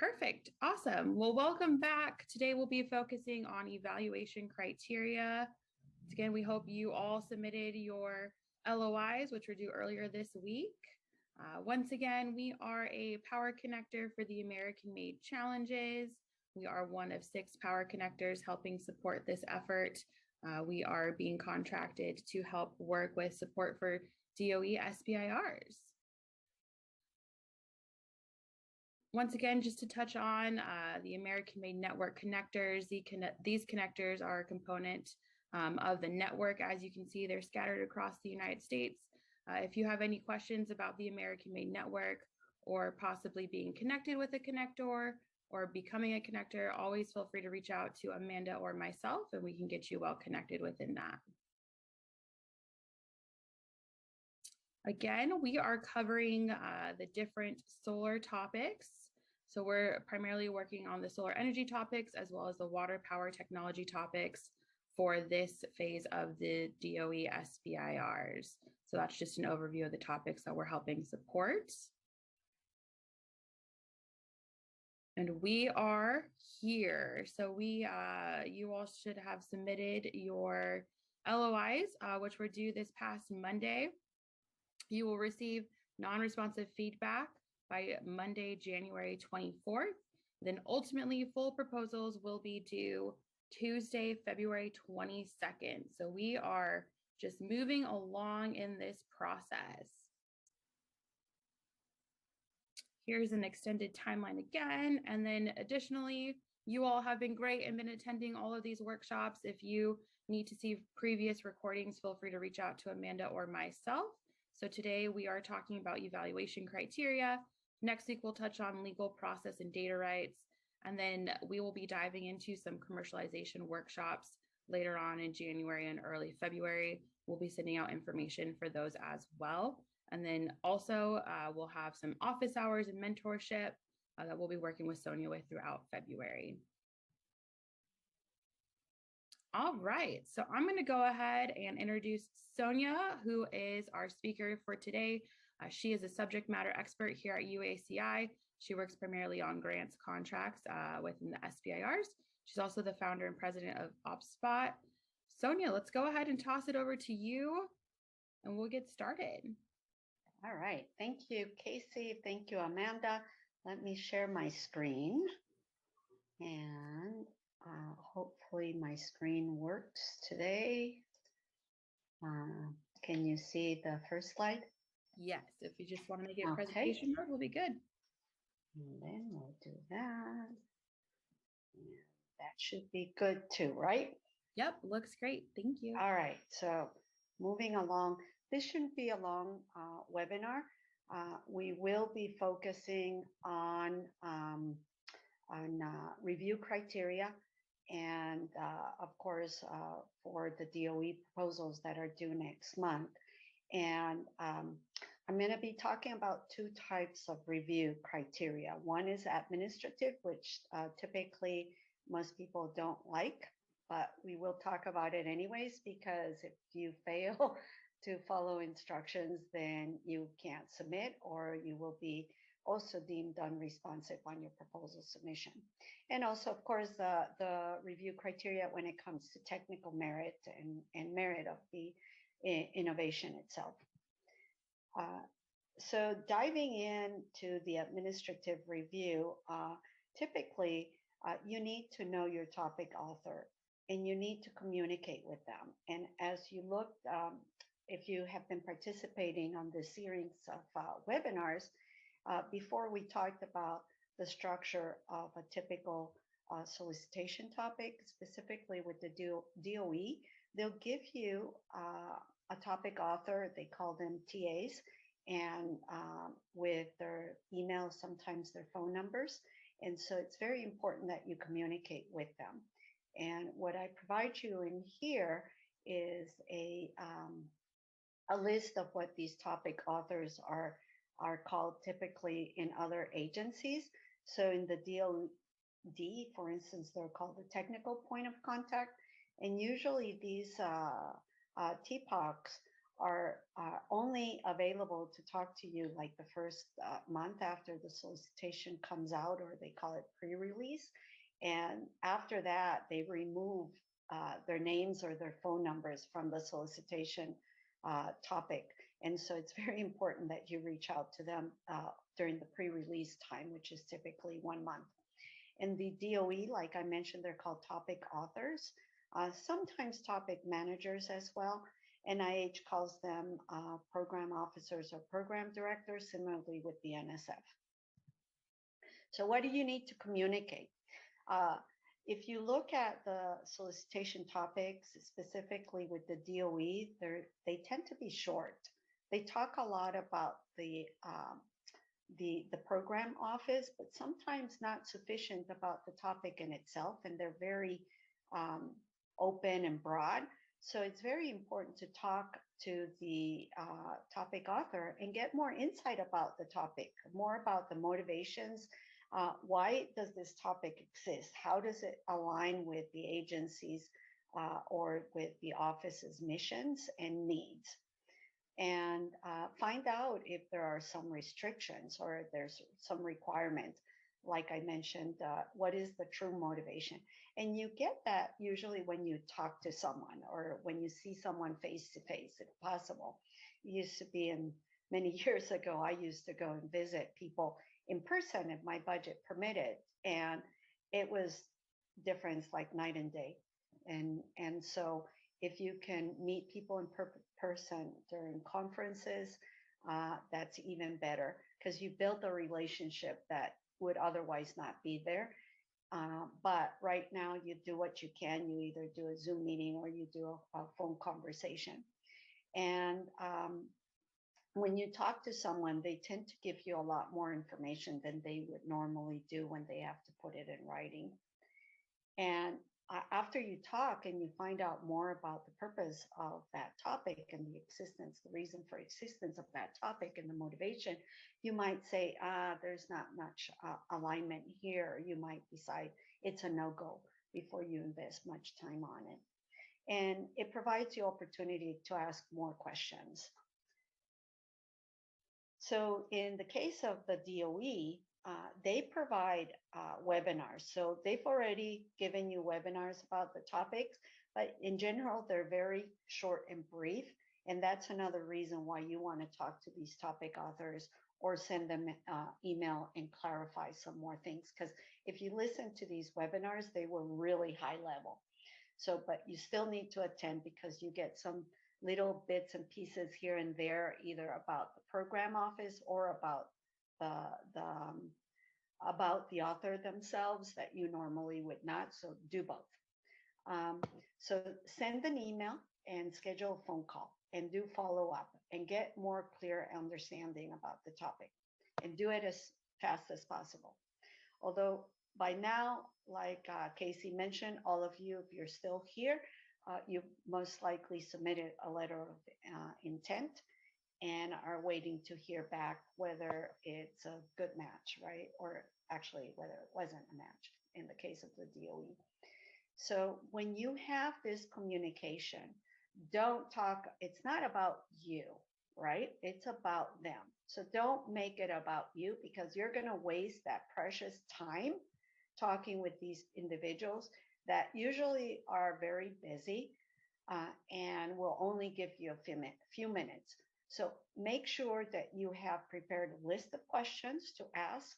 Perfect. Awesome. Well, welcome back. Today we'll be focusing on evaluation criteria. Again, we hope you all submitted your LOIs, which were due earlier this week. Once again, we are a power connector for the American-Made Challenges. We are one of 6 power connectors helping support this effort. We are being contracted to help work with support for DOE SBIRs. Once again, just to touch on the American-Made Network connectors, these connectors are a component of the network. As you can see, they're scattered across the United States. If you have any questions about the American-Made Network or possibly being connected with a connector or becoming a connector, always feel free to reach out to Amanda or myself, and we can get you well connected within that. Again, we are covering the different solar topics. So we're primarily working on the solar energy topics as well as the water power technology topics for this phase of the DOE SBIRs. So that's just an overview of the topics that we're helping support. And we are here. So you all should have submitted your LOIs, which were due this past Monday. You will receive non-responsive feedback by Monday, January 24th. Then ultimately, full proposals will be due Tuesday, February 22nd. So we are just moving along in this process. Here's an extended timeline again. And then additionally, you all have been great and been attending all of these workshops. If you need to see previous recordings, feel free to reach out to Amanda or myself. So today we are talking about evaluation criteria. Next week, we'll touch on legal process and data rights. And then we will be diving into some commercialization workshops later on in January and early February. We'll be sending out information for those as well. And then also we'll have some office hours and mentorship that we'll be working with Sonia with throughout February. All right, so I'm going to go ahead and introduce Sonia, who is our speaker for today. She is a subject matter expert here at UACI. She works primarily on grants contracts within the SBIRs. She's also the founder and president of OPPSSPOT. Sonia, let's go ahead and toss it over to you, and we'll get started. All right, thank you, Casey. Thank you, Amanda. Let me share my screen, and hopefully my screen works today. Can you see the first slide? Yes, if you just want to make it presentation mode, we'll be good. And then we'll do that. And that should be good too, right? Yep, looks great. Thank you. All right, so moving along. This shouldn't be a long webinar. We will be focusing on review criteria and of course for the DOE proposals that are due next month. And I'm going to be talking about 2 types of review criteria. One is administrative, which typically most people don't like, but we will talk about it anyways, because if you fail to follow instructions, then you can't submit, or you will be also deemed unresponsive on your proposal submission. And also, of course, the review criteria when it comes to technical merit and merit of the innovation itself. So diving into the administrative review, typically you need to know your topic author and you need to communicate with them. And as you look, if you have been participating on this series of webinars, before we talked about the structure of a typical solicitation topic, specifically with the DOE, they'll give you a topic author, they call them TAs, and with their email, sometimes their phone numbers. And so it's very important that you communicate with them. And what I provide you in here is a list of what these topic authors are called typically in other agencies. So in the DOD, for instance, they're called the technical point of contact. And usually these TPOCs are only available to talk to you like the first month after the solicitation comes out, or they call it pre-release. And after that, they remove their names or their phone numbers from the solicitation topic. And so it's very important that you reach out to them during the pre-release time, which is typically 1 month. And the DOE, like I mentioned, they're called topic authors, sometimes topic managers as well. NIH calls them program officers or program directors, similarly with the NSF. So what do you need to communicate? If you look at the solicitation topics, specifically with the DOE, they tend to be short. They talk a lot about the program office, but sometimes not sufficient about the topic in itself, and they're very open and broad. So it's very important to talk to the topic author and get more insight about the topic, more about the motivations. Why does this topic exist? How does it align with the agency's or with the office's missions and needs? And find out if there are some restrictions or if there's some requirement. Like I mentioned, what is the true motivation? And you get that usually when you talk to someone or when you see someone face to face, if possible. It used to be many years ago, I used to go and visit people in person if my budget permitted. And it was difference like night and day. And so if you can meet people in person during conferences, that's even better because you build a relationship that would otherwise not be there. But right now you do what you can. You either do a Zoom meeting or you do a phone conversation. And when you talk to someone, they tend to give you a lot more information than they would normally do when they have to put it in writing. And after you talk and you find out more about the purpose of that topic and the existence, the reason for existence of that topic and the motivation, you might say, there's not much alignment here. You might decide it's a no-go before you invest much time on it. And it provides you opportunity to ask more questions. So in the case of the DOE, they provide webinars. So they've already given you webinars about the topics, but in general, they're very short and brief. And that's another reason why you want to talk to these topic authors or send them email and clarify some more things. Because if you listen to these webinars, they were really high level. So, but you still need to attend because you get some little bits and pieces here and there, either about the program office or about the author themselves that you normally would not. So do both. So send an email and schedule a phone call and do follow up and get more clear understanding about the topic and do it as fast as possible. Although by now, like Casey mentioned, all of you, if you're still here, you most likely submitted a letter of intent and are waiting to hear back whether it's a good match, right? Or actually whether it wasn't a match in the case of the DOE. So when you have this communication, don't talk, it's not about you, right? It's about them. So don't make it about you because you're going to waste that precious time talking with these individuals that usually are very busy and will only give you a few minutes. So make sure that you have prepared a list of questions to ask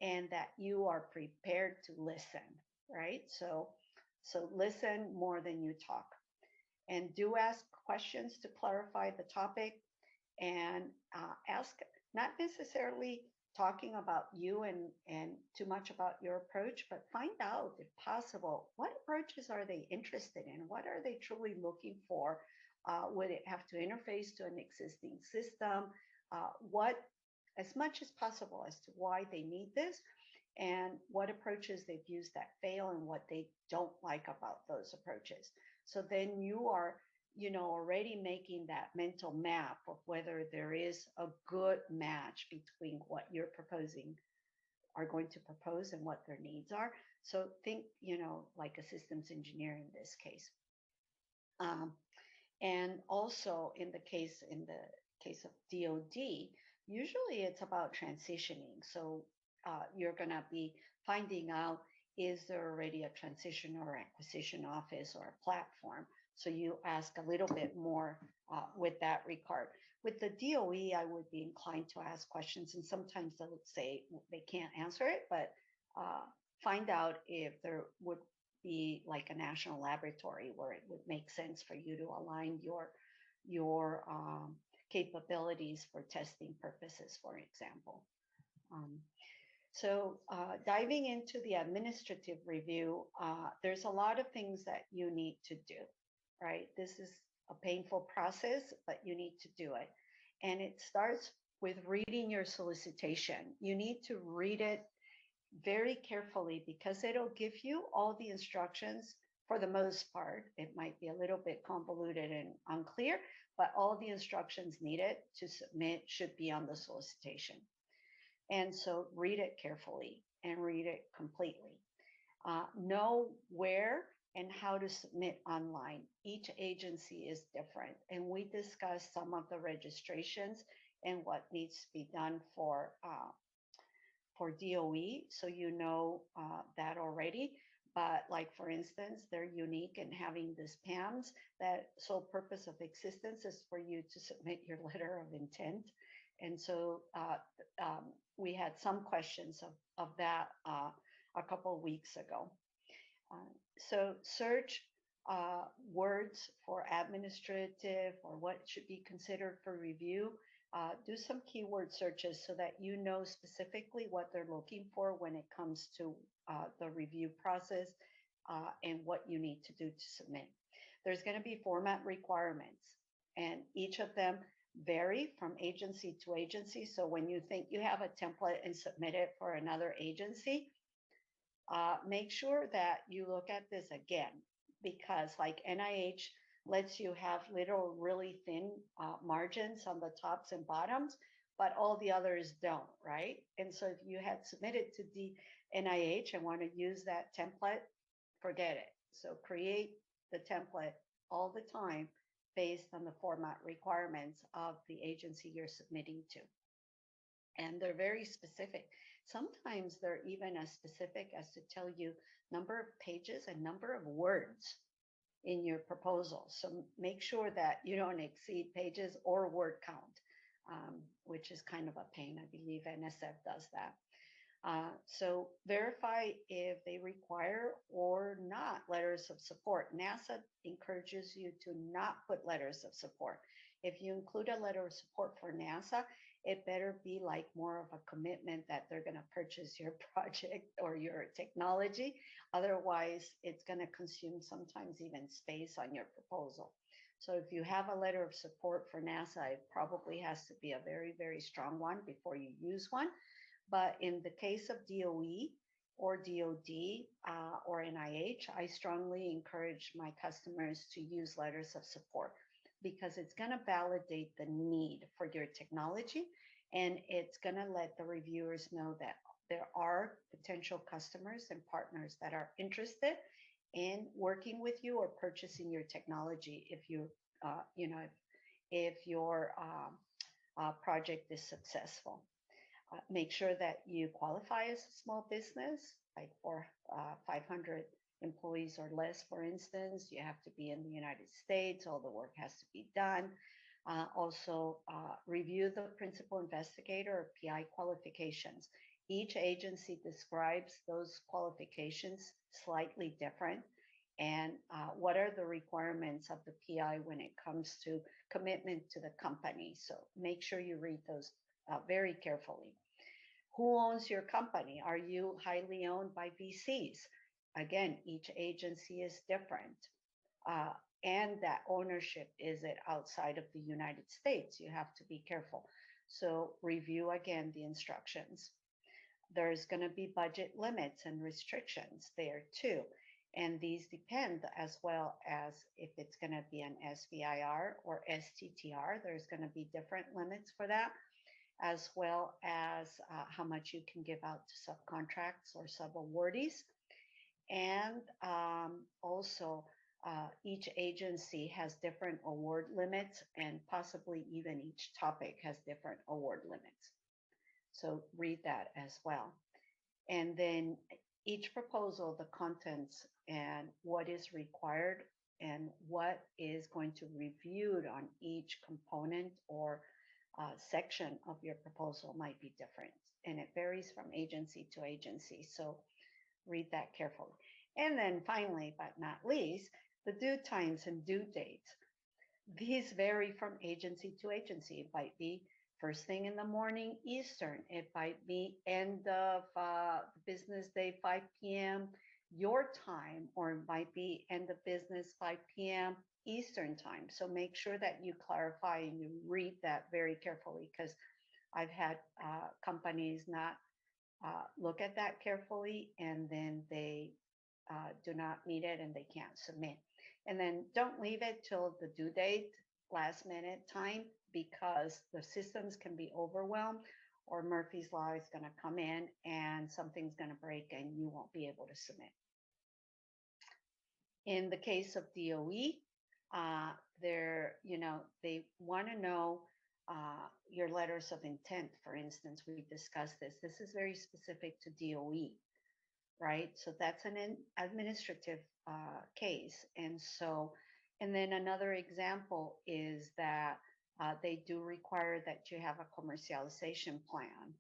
and that you are prepared to listen, right? So listen more than you talk. And do ask questions to clarify the topic and ask, not necessarily talking about you and too much about your approach, but find out, if possible, what approaches are they interested in? What are they truly looking for? Would it have to interface to an existing system? What, as much as possible, as to why they need this and what approaches they've used that fail and what they don't like about those approaches. So then you are, already making that mental map of whether there is a good match between what you're are going to propose and what their needs are. So think, like a systems engineer in this case. And also in the case of DoD, usually it's about transitioning. So you're going to be finding out, is there already a transition or acquisition office or a platform? So you ask a little bit more with that regard. With the DOE, I would be inclined to ask questions, and sometimes they'll say they can't answer it, but find out if there would be like a national laboratory where it would make sense for you to align your capabilities for testing purposes, for example. So diving into the administrative review, there's a lot of things that you need to do, right? This is a painful process, but you need to do it. And it starts with reading your solicitation. You need to read it very carefully because it'll give you all the instructions for the most part. It might be a little bit convoluted and unclear, but all the instructions needed to submit should be on the solicitation. And so read it carefully and read it completely. Know where and how to submit online. Each agency is different. And we discussed some of the registrations and what needs to be done for DOE, so you know that already. But like, for instance, they're unique in having these PAMs that sole purpose of existence is for you to submit your letter of intent. And so we had some questions of that a couple of weeks ago. So search words for administrative or what should be considered for review. Do some keyword searches so that you know specifically what they're looking for when it comes to the review process and what you need to do to submit. There's going to be format requirements, and each of them vary from agency to agency. So when you think you have a template and submit it for another agency, make sure that you look at this again, because like NIH lets you have little really thin margins on the tops and bottoms, but all the others don't, right? And so if you had submitted to the NIH and want to use that template, forget it. So create the template all the time based on the format requirements of the agency you're submitting to. And they're very specific. Sometimes they're even as specific as to tell you number of pages and number of words in your proposal. So make sure that you don't exceed pages or word count, which is kind of a pain. I believe NSF does that. So verify if they require or not letters of support. NASA encourages you to not put letters of support. If you include a letter of support for NASA, it better be like more of a commitment that they're going to purchase your project or your technology. Otherwise, it's going to consume sometimes even space on your proposal. So if you have a letter of support for NASA, it probably has to be a very, very strong one before you use one. But in the case of DOE or DOD or NIH, I strongly encourage my customers to use letters of support because it's going to validate the need for your technology, and it's going to let the reviewers know that there are potential customers and partners that are interested in working with you or purchasing your technology if you, if your project is successful. Make sure that you qualify as a small business, like for 500 employees or less, for instance. You have to be in the United States. All the work has to be done. Also, review the principal investigator or PI qualifications. Each agency describes those qualifications slightly different. And what are the requirements of the PI when it comes to commitment to the company? So make sure you read those very carefully. Who owns your company? Are you highly owned by VCs? Again, each agency is different. And that ownership, is it outside of the United States? You have to be careful. So review again the instructions. There's going to be budget limits and restrictions there too. And these depend as well as if it's going to be an SBIR or STTR. There's going to be different limits for that, as well as how much you can give out to subcontracts or sub-awardees. And also each agency has different award limits, and possibly even each topic has different award limits. So read that as well. And then each proposal, the contents and what is required and what is going to be reviewed on each component or section of your proposal might be different. And it varies from agency to agency. So read that carefully. And then finally, but not least, the due times and due dates. These vary from agency to agency. It might be first thing in the morning Eastern. It might be end of business day, 5 p.m. your time, or it might be end of business, 5 p.m. Eastern time. So make sure that you clarify and you read that very carefully, because I've had companies not look at that carefully, and then they do not meet it and they can't submit. And then don't leave it till the due date, last minute time, because the systems can be overwhelmed, or Murphy's Law is going to come in and something's going to break and you won't be able to submit. In the case of DOE, they want to know your letters of intent. For instance, we discussed this. This is very specific to DOE, right? So that's an administrative case. And then another example is that they do require that you have a commercialization plan.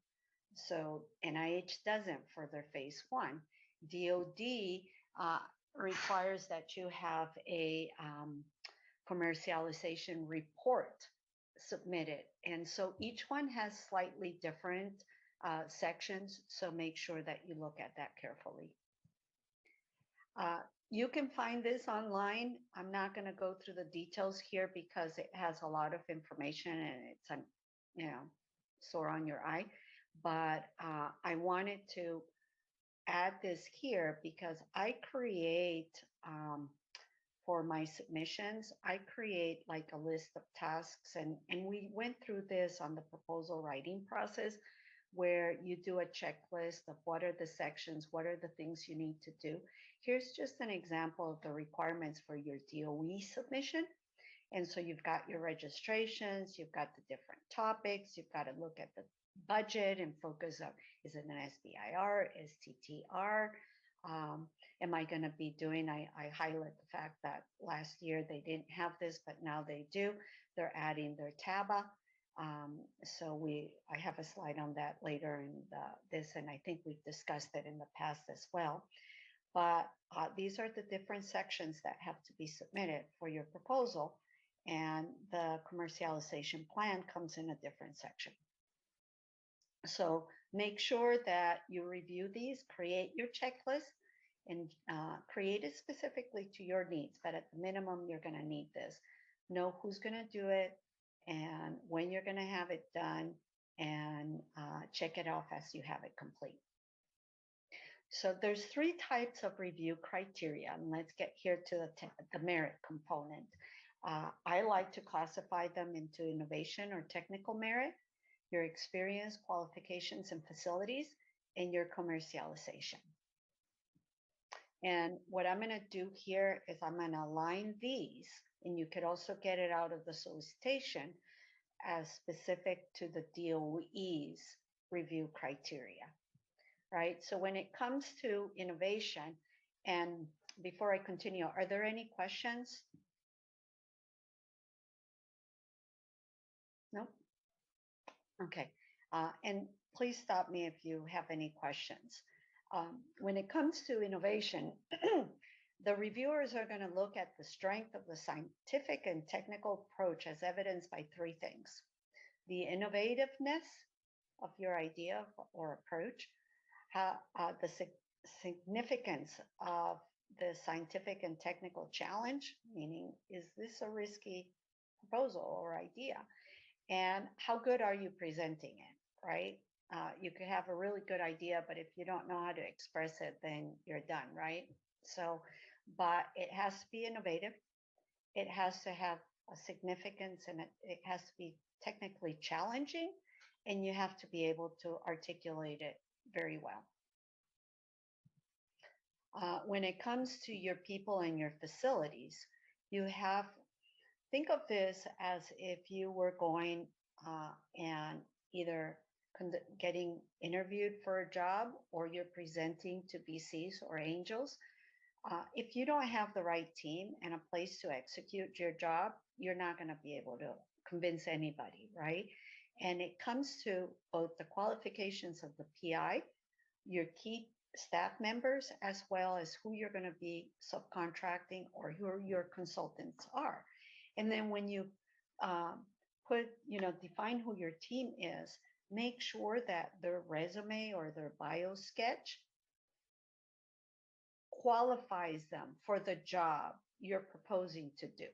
So NIH doesn't for their phase 1. DOD requires that you have a commercialization report submitted. And so each one has slightly different sections. So make sure that you look at that carefully. You can find this online. I'm not going to go through the details here because it has a lot of information and it's sore on your eye. But I wanted to add this here because I create for my submissions, I create like a list of tasks, and we went through this on the proposal writing process, where you do a checklist of what are the sections, what are the things you need to do. Here's just an example of the requirements for your DOE submission. And so you've got your registrations, you've got the different topics, you've got to look at the budget and focus on, is it an SBIR, STTR? Am I going to be doing, I highlight the fact that last year they didn't have this, but now they do. They're adding their Taba. I have a slide on that later in this, and I think we've discussed it in the past as well. But these are the different sections that have to be submitted for your proposal, and the commercialization plan comes in a different section. So make sure that you review these, create your checklist, and create it specifically to your needs. But at the minimum, you're going to need this. Know who's going to do it and when you're going to have it done, and check it off as you have it complete. So there's 3 types of review criteria, and let's get here to the merit component. I like to classify them into innovation or technical merit, your experience, qualifications, and facilities, and your commercialization. And what I'm going to do here is I'm going to align these, and you could also get it out of the solicitation as specific to the DOE's review criteria, right? So when it comes to innovation, and before I continue, are there any questions? No? Okay. And please stop me if you have any questions. When it comes to innovation, the reviewers are going to look at the strength of the scientific and technical approach as evidenced by 3 things. The innovativeness of your idea or approach, the significance of the scientific and technical challenge, meaning, is this a risky proposal or idea? And how good are you presenting it, right? You could have a really good idea, but if you don't know how to express it, then you're done, right? So, but it has to be innovative. It has to have a significance, and it has to be technically challenging, and you have to be able to articulate it very well. When it comes to your people and your facilities, you have, think of this as if you were going and either getting interviewed for a job or you're presenting to BCs or angels. If you don't have the right team and a place to execute your job, you're not going to be able to convince anybody, right? And it comes to both the qualifications of the PI, your key staff members, as well as who you're going to be subcontracting or who your consultants are. And then when you define who your team is, make sure that their resume or their bio sketch qualifies them for the job you're proposing to do.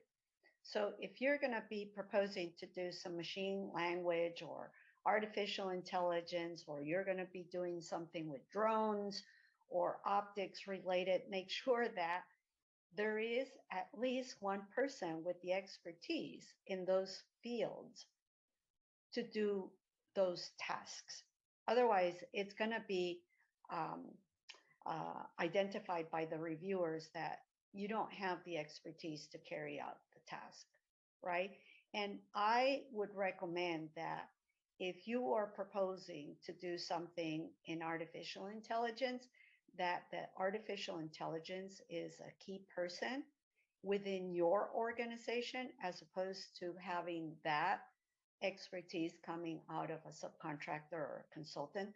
So if you're going to be proposing to do some machine language or artificial intelligence, or you're going to be doing something with drones or optics related, make sure that there is at least one person with the expertise in those fields to do those tasks. Otherwise, it's going to be identified by the reviewers that you don't have the expertise to carry out the task, right? And I would recommend that if you are proposing to do something in artificial intelligence, that the artificial intelligence is a key person within your organization, as opposed to having that expertise coming out of a subcontractor or a consultant,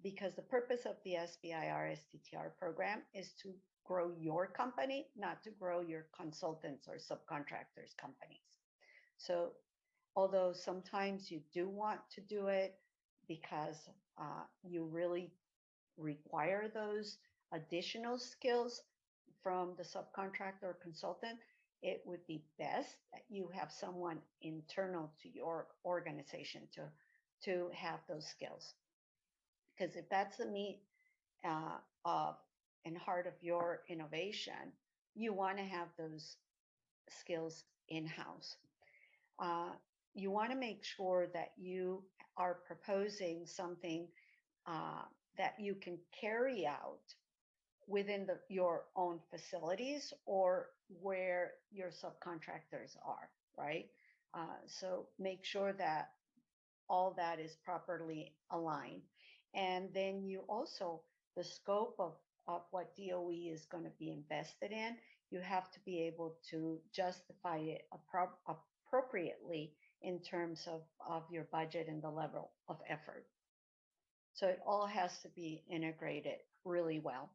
because the purpose of the SBIR STTR program is to grow your company, not to grow your consultants or subcontractors' companies. So although sometimes you do want to do it because you really require those additional skills from the subcontractor or consultant, it would be best that you have someone internal to your organization to have those skills. Because if that's the meat of and heart of your innovation, you want to have those skills in-house. You want to make sure that you are proposing something that you can carry out within your own facilities or where your subcontractors are, right? So make sure that all that is properly aligned. And then you also, the scope of what DOE is going to be invested in, you have to be able to justify it appropriately in terms of your budget and the level of effort. So it all has to be integrated really well.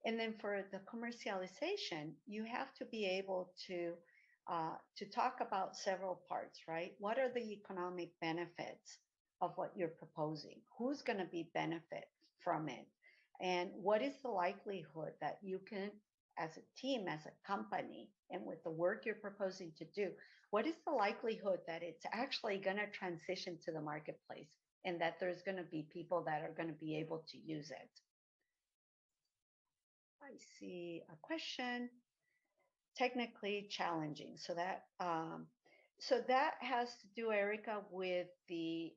And then for the commercialization, you have to be able to talk about several parts, right? What are the economic benefits of what you're proposing? Who's going to be benefit from it? And what is the likelihood that you can, as a team, as a company, and with the work you're proposing to do, what is the likelihood that it's actually going to transition to the marketplace and that there's going to be people that are going to be able to use it? I see a question. Technically challenging. So that has to do, Erica, with the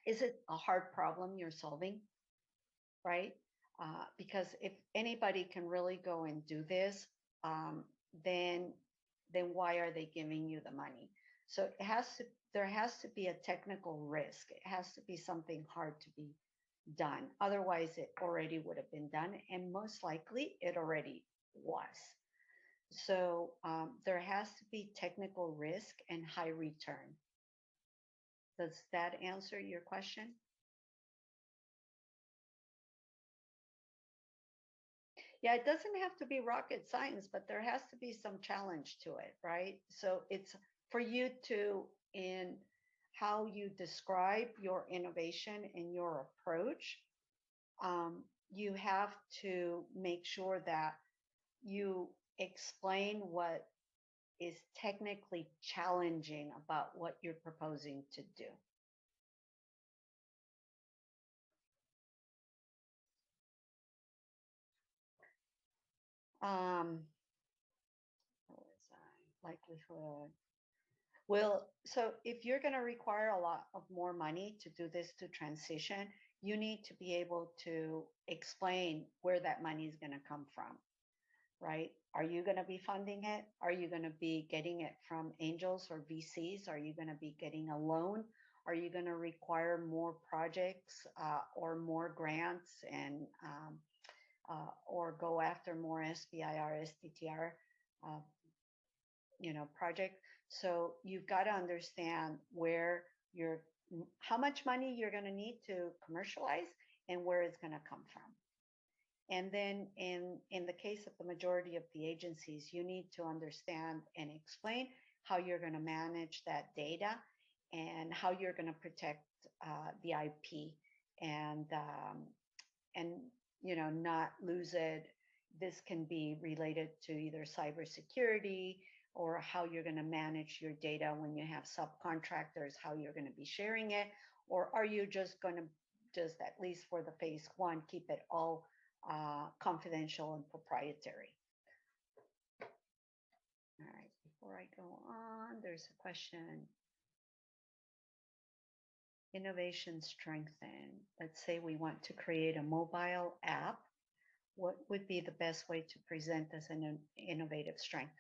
is it a hard problem you're solving, right? Because if anybody can really go and do this, then why are they giving you the money? So there has to be a technical risk. It has to be something hard to be done. Otherwise, it already would have been done, and most likely it already was. So there has to be technical risk and high return. Does that answer your question? Yeah, it doesn't have to be rocket science, but there has to be some challenge to it, right? So it's for you to, in how you describe your innovation and your approach, you have to make sure that you explain what is technically challenging about what you're proposing to do. What was I? Likelihood. Well, so if you're going to require a lot of more money to do this to transition, you need to be able to explain where that money is going to come from, right? Are you going to be funding it? Are you going to be getting it from angels or VCs? Are you going to be getting a loan? Are you going to require more projects or more grants and or go after more SBIR, STTR, project? So you've got to understand where you're, how much money you're going to need to commercialize and where it's going to come from. And then in the case of the majority of the agencies, you need to understand and explain how you're going to manage that data and how you're going to protect the IP and not lose it. This can be related to either cybersecurity or how you're going to manage your data when you have subcontractors, how you're going to be sharing it, or are you just going to at least for the phase one, keep it all confidential and proprietary. All right, before I go on, there's a question. Innovation strengthen. Let's say we want to create a mobile app. What would be the best way to present as an innovative strength?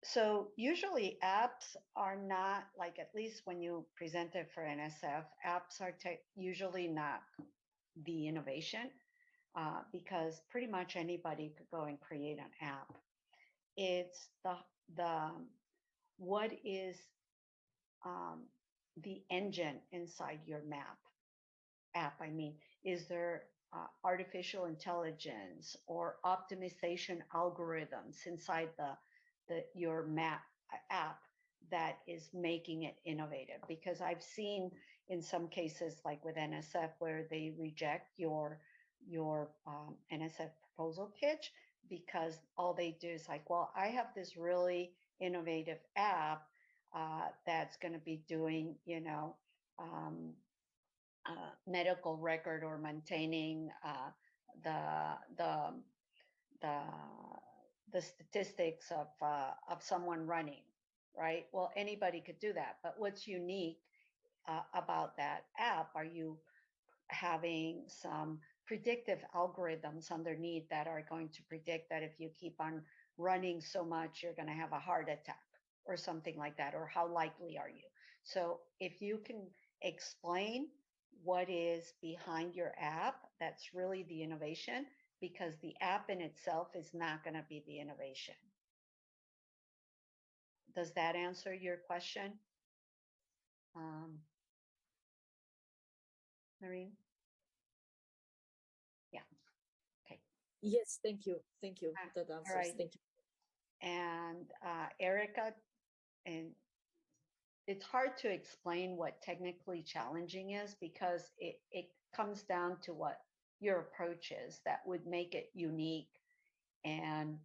So usually apps are not, like, at least when you present it for NSF, apps are usually not the innovation. Because pretty much anybody could go and create an app. It's what is the engine inside your app. I mean, is there artificial intelligence or optimization algorithms inside your app that is making it innovative? Because I've seen in some cases, like with NSF, where they reject your NSF proposal pitch because all they do is like, well, I have this really innovative app that's going to be doing, medical record or maintaining the statistics of someone running, right? Well, anybody could do that, but what's unique about that app? Are you having some predictive algorithms underneath that are going to predict that if you keep on running so much, you're going to have a heart attack or something like that, or how likely are you? So if you can explain what is behind your app, that's really the innovation, because the app in itself is not going to be the innovation. Does that answer your question, Noreen? Yeah. Okay. Yes, thank you. Thank you. That answers. Right. Thank you. And Erica, and it's hard to explain what technically challenging is, because it comes down to what your approach is that would make it unique and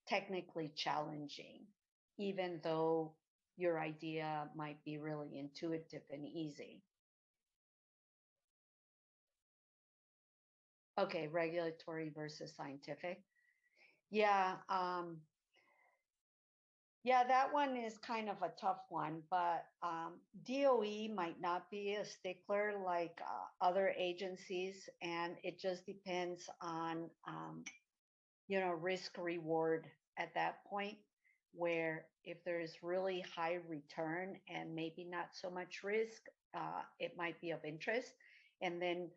technically challenging, even though your idea might be really intuitive and easy. Okay, regulatory versus scientific. Yeah, yeah, that one is kind of a tough one, but DOE might not be a stickler like other agencies, and it just depends on, risk reward at that point, where if there's really high return and maybe not so much risk, it might be of interest. And then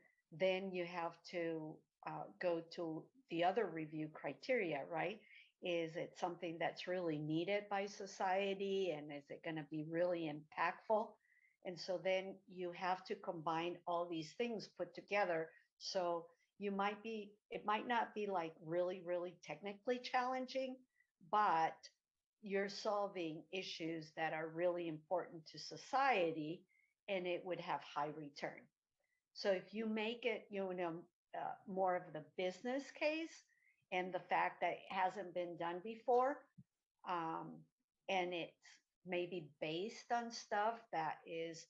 you have to go to the other review criteria, right? Is it something that's really needed by society, and is it going to be really impactful? And so then you have to combine all these things put together. So it might not be like really, really technically challenging, but you're solving issues that are really important to society, and it would have high return. So if you make it, more of the business case, and the fact that it hasn't been done before, and it's maybe based on stuff that is,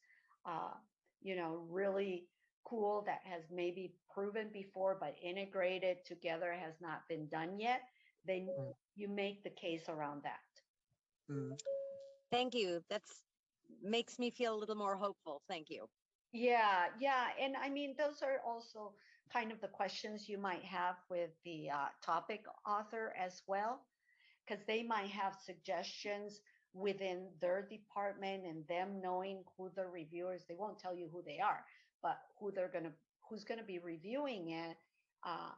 really cool, that has maybe proven before, but integrated together has not been done yet, then you make the case around that. Thank you. That's makes me feel a little more hopeful. Thank you. Yeah, yeah. And I mean, those are also kind of the questions you might have with the topic author as well, because they might have suggestions within their department and them knowing who the reviewers, they won't tell you who they are, but who's gonna be reviewing it, uh,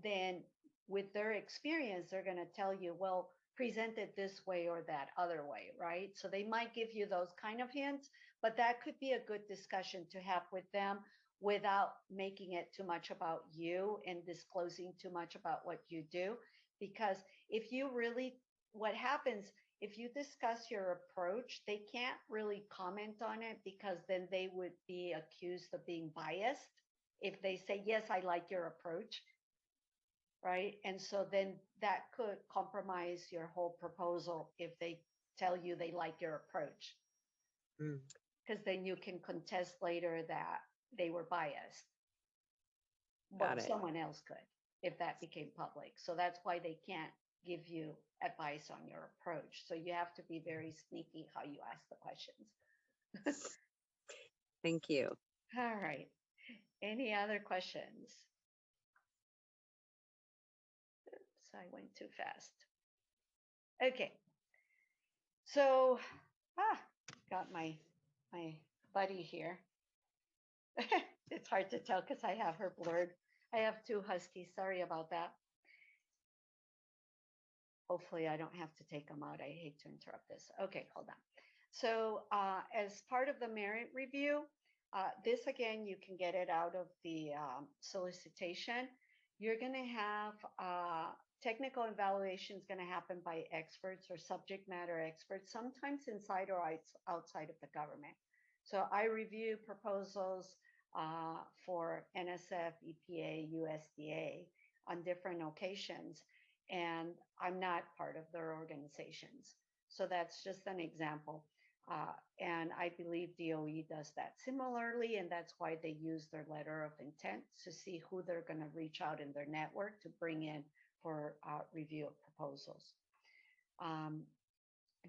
then with their experience, they're gonna tell you, well, present it this way or that other way, right? So they might give you those kind of hints, but that could be a good discussion to have with them without making it too much about you and disclosing too much about what you do. Because if you really, what happens if you discuss your approach, they can't really comment on it because then they would be accused of being biased if they say, yes, I like your approach, right? And so then that could compromise your whole proposal if they tell you they like your approach, because then you can contest later that they were biased. Well, someone else could if that became public. So that's why they can't give you advice on your approach. So you have to be very sneaky how you ask the questions. Thank you. All right. Any other questions? Oops, I went too fast. Okay. So, got my buddy here. It's hard to tell because I have her blurred. I have two huskies. Sorry about that. Hopefully I don't have to take them out. I hate to interrupt this. Okay, hold on. So as part of the merit review, this again, you can get it out of the solicitation. You're going to have technical evaluation is going to happen by experts or subject matter experts, sometimes inside or outside of the government. So I review proposals for NSF, EPA, USDA on different occasions, and I'm not part of their organizations. So that's just an example. And I believe DOE does that similarly, and that's why they use their letter of intent to see who they're going to reach out in their network to bring in for review of proposals.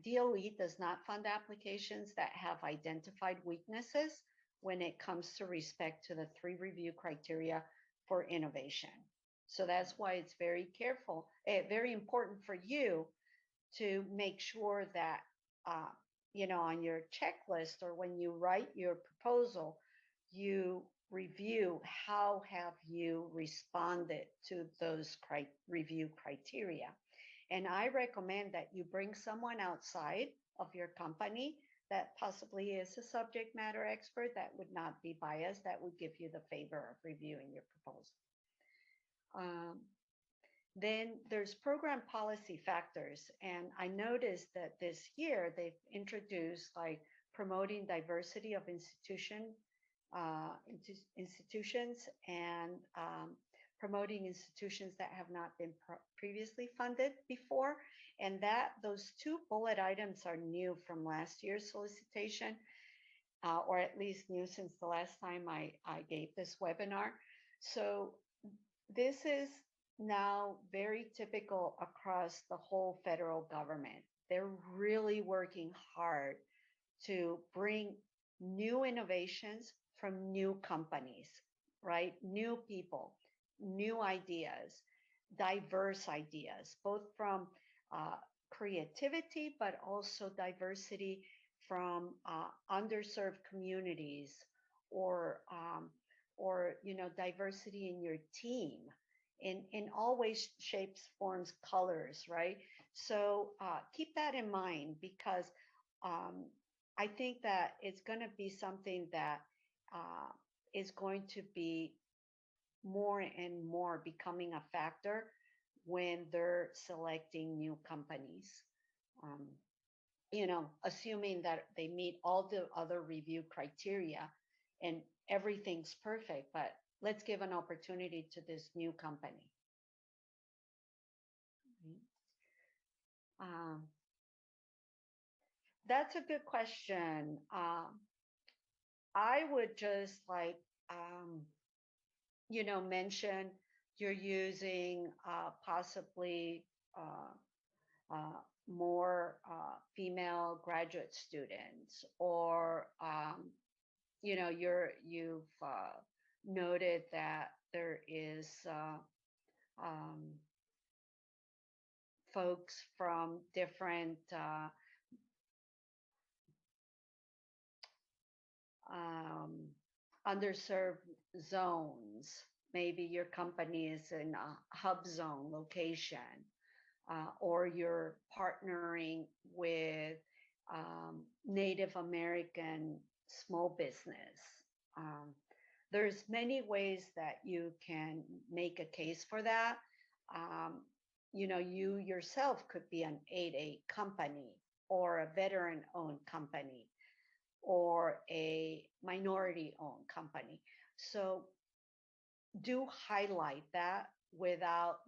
DOE does not fund applications that have identified weaknesses when it comes to respect to the 3 review criteria for innovation. So that's why it's very careful, very important for you to make sure that, you know, on your checklist or when you write your proposal, you review how have you responded to those review criteria. And I recommend that you bring someone outside of your company that possibly is a subject matter expert that would not be biased, that would give you the favor of reviewing your proposal. Then there's program policy factors. And I noticed that this year they've introduced like promoting diversity of institutions and promoting institutions that have not been previously funded before. And those 2 bullet items are new from last year's solicitation, or at least new since the last time I gave this webinar. So this is now very typical across the whole federal government. They're really working hard to bring new innovations from new companies, right? New people, new ideas, diverse ideas, both from creativity, but also diversity from underserved communities, or you know, diversity in your team, in all ways, shapes, forms, colors, right? So keep that in mind, because I think that it's going to be something that is going to be more and more becoming a factor when they're selecting new companies. You know, assuming that they meet all the other review criteria and everything's perfect, but let's give an opportunity to this new company. That's a good question. I would just like, you know, mention you're using possibly more female graduate students, or you've noted that there is folks from different underserved zones. Maybe your company is in a hub zone location, or you're partnering with Native American small business. There's many ways that you can make a case for that. You yourself could be an 8A company or a veteran-owned company or a minority-owned company. So do highlight that without,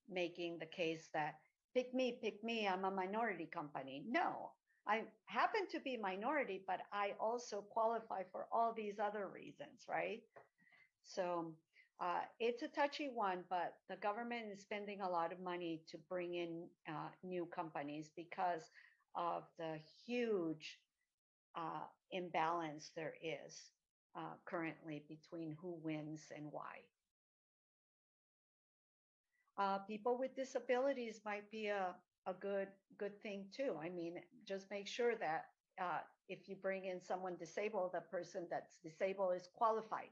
making the case that pick me, I'm a minority company. No, I happen to be minority, but I also qualify for all these other reasons, right? So it's a touchy one, but the government is spending a lot of money to bring in new companies because of the huge imbalance there is currently between who wins and why. People with disabilities might be a good thing too. I mean, just make sure that if you bring in someone disabled, the person that's disabled is qualified,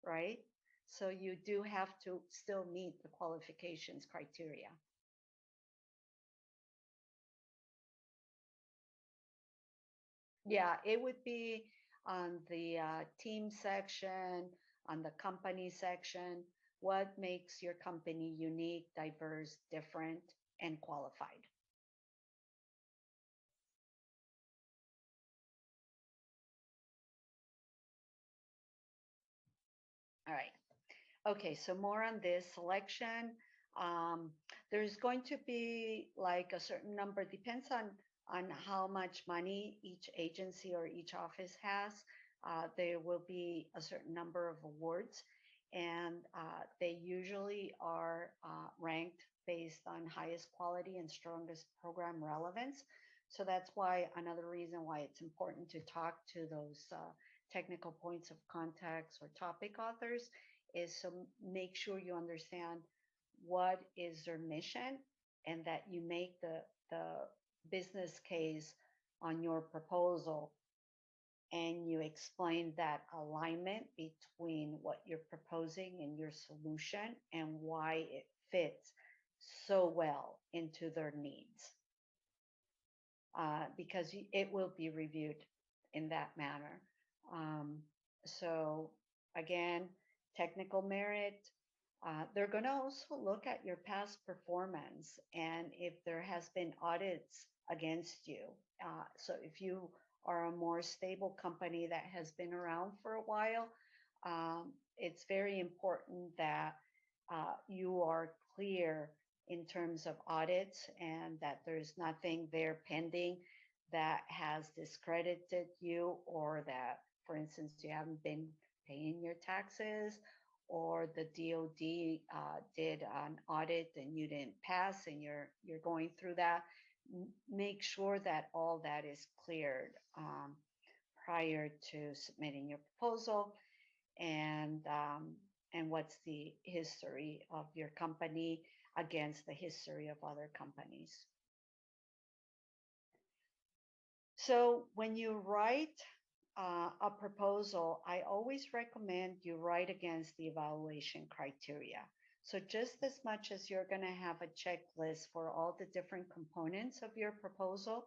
right? So you do have to still meet the qualifications criteria. Yeah, it would be on the team section, on the company section. What makes your company unique, diverse, different, and qualified? All right. Okay, so more on this selection. There's going to be like a certain number, depends on how much money each agency or each office has. There will be a certain number of awards, and they usually are ranked based on highest quality and strongest program relevance. So that's why another reason why it's important to talk to those technical points of contacts or topic authors is to make sure you understand what is their mission and that you make the business case on your proposal and you explain that alignment between what you're proposing and your solution and why it fits so well into their needs. Because it will be reviewed in that manner. So again, technical merit, they're going to also look at your past performance and if there has been audits against you. So if you are a more stable company that has been around for a while, it's very important that you are clear in terms of audits and that there's nothing there pending that has discredited you, or that, for instance, you haven't been paying your taxes, or the DOD did an audit and you didn't pass and you're going through that. Make sure that all that is cleared prior to submitting your proposal, and what's the history of your company against the history of other companies. So when you write a proposal, I always recommend you write against the evaluation criteria. So just as much as you're going to have a checklist for all the different components of your proposal,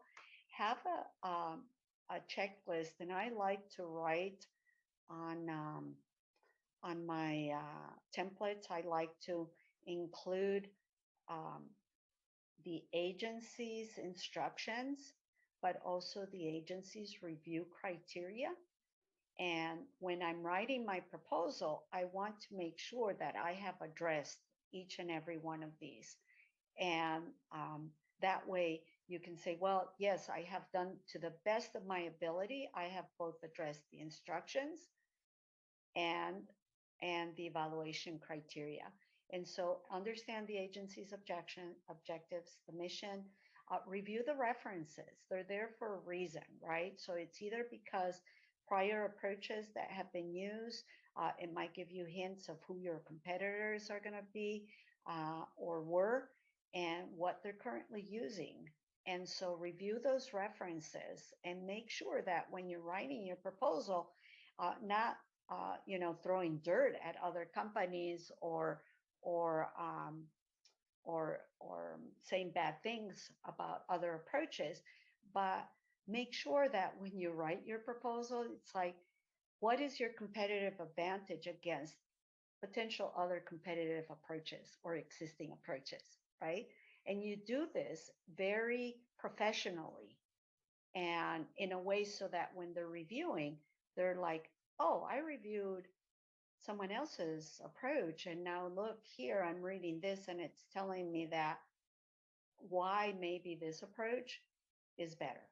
have a checklist. And I like to write on my templates, I like to include the agency's instructions, but also the agency's review criteria. And when I'm writing my proposal, I want to make sure that I have addressed each and every one of these. And that way you can say, well, yes, I have done to the best of my ability. I have both addressed the instructions and the evaluation criteria. And so understand the agency's objectives, the mission, review the references. They're there for a reason, right? So it's either because prior approaches that have been used. It might give you hints of who your competitors are going to be or were and what they're currently using. And so review those references and make sure that when you're writing your proposal, not throwing dirt at other companies or saying bad things about other approaches, but make sure that when you write your proposal, it's like, what is your competitive advantage against potential other competitive approaches or existing approaches, right? And you do this very professionally and in a way so that when they're reviewing, they're like, oh, I reviewed someone else's approach, and now look here, I'm reading this and it's telling me that why maybe this approach is better,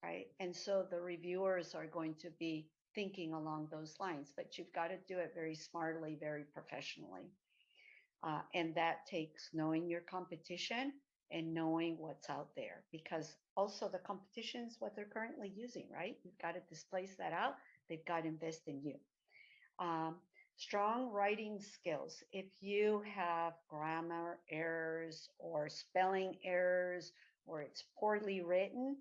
right? And so the reviewers are going to be thinking along those lines, but you've got to do it very smartly, very professionally. And that takes knowing your competition and knowing what's out there, because also the competition is what they're currently using, right? You've got to displace that out. They've got to invest in you. Strong writing skills. If you have grammar errors or spelling errors or it's poorly written,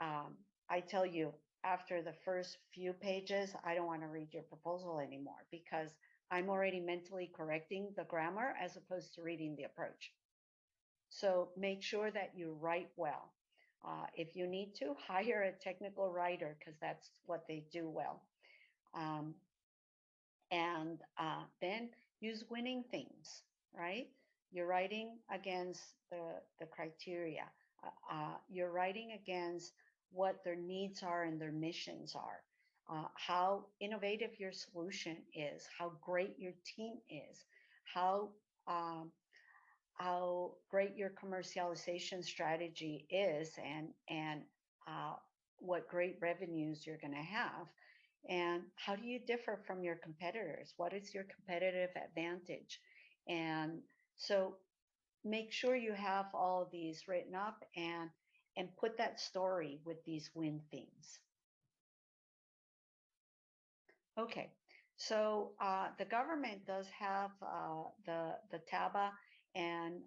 I tell you, after the first few pages, I don't want to read your proposal anymore because I'm already mentally correcting the grammar as opposed to reading the approach. So make sure that you write well. If you need to, hire a technical writer because that's what they do well. And then use winning themes, right? You're writing against the criteria. You're writing against what their needs are and their missions are. How innovative your solution is, how great your team is, how great your commercialization strategy is, and what great revenues you're going to have. And how do you differ from your competitors? What is your competitive advantage? And so make sure you have all of these written up and put that story with these win themes. Okay, so the government does have the Taba, and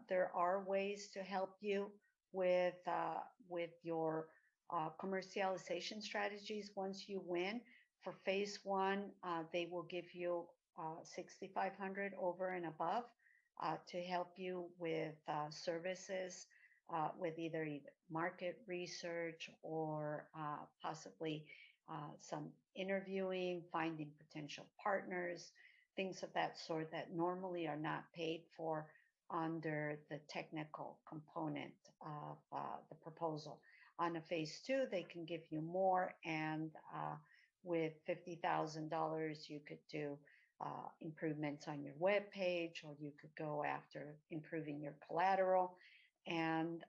there are ways to help you with your commercialization strategies once you win. For phase one, they will give you 6,500 over and above to help you with services, with either market research or possibly some interviewing, finding potential partners, things of that sort that normally are not paid for under the technical component of the proposal. On a phase two, they can give you more, and with $50,000, you could do improvements on your web page, or you could go after improving your collateral. And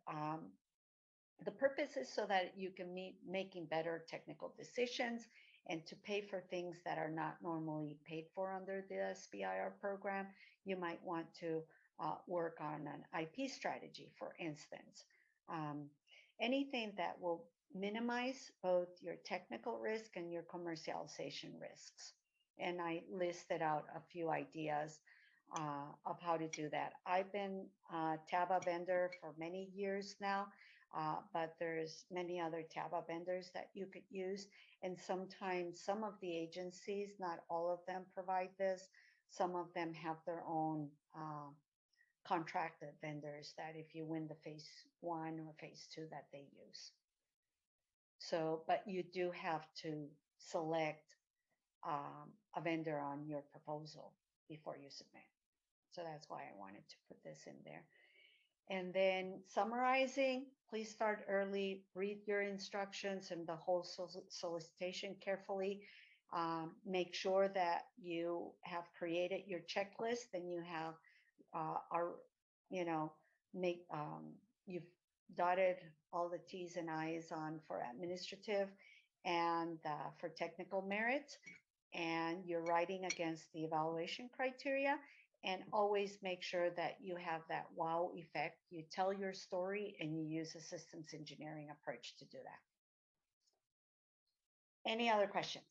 the purpose is so that you can making better technical decisions and to pay for things that are not normally paid for under the SBIR program. You might want to work on an IP strategy, for instance. Anything that will minimize both your technical risk and your commercialization risks. And I listed out a few ideas of how to do that. I've been a Taba vendor for many years now, but there's many other Taba vendors that you could use. And sometimes some of the agencies, not all of them provide this. Some of them have their own contracted vendors that if you win the phase one or phase two that they use. So, but you do have to select a vendor on your proposal before you submit. So that's why I wanted to put this in there. And then summarizing, please start early, read your instructions and the whole solicitation carefully. Make sure that you have created your checklist and you have you've dotted all the T's and I's on for administrative and for technical merits, and you're writing against the evaluation criteria. And always make sure that you have that wow effect. You tell your story and you use a systems engineering approach to do that. Any other questions?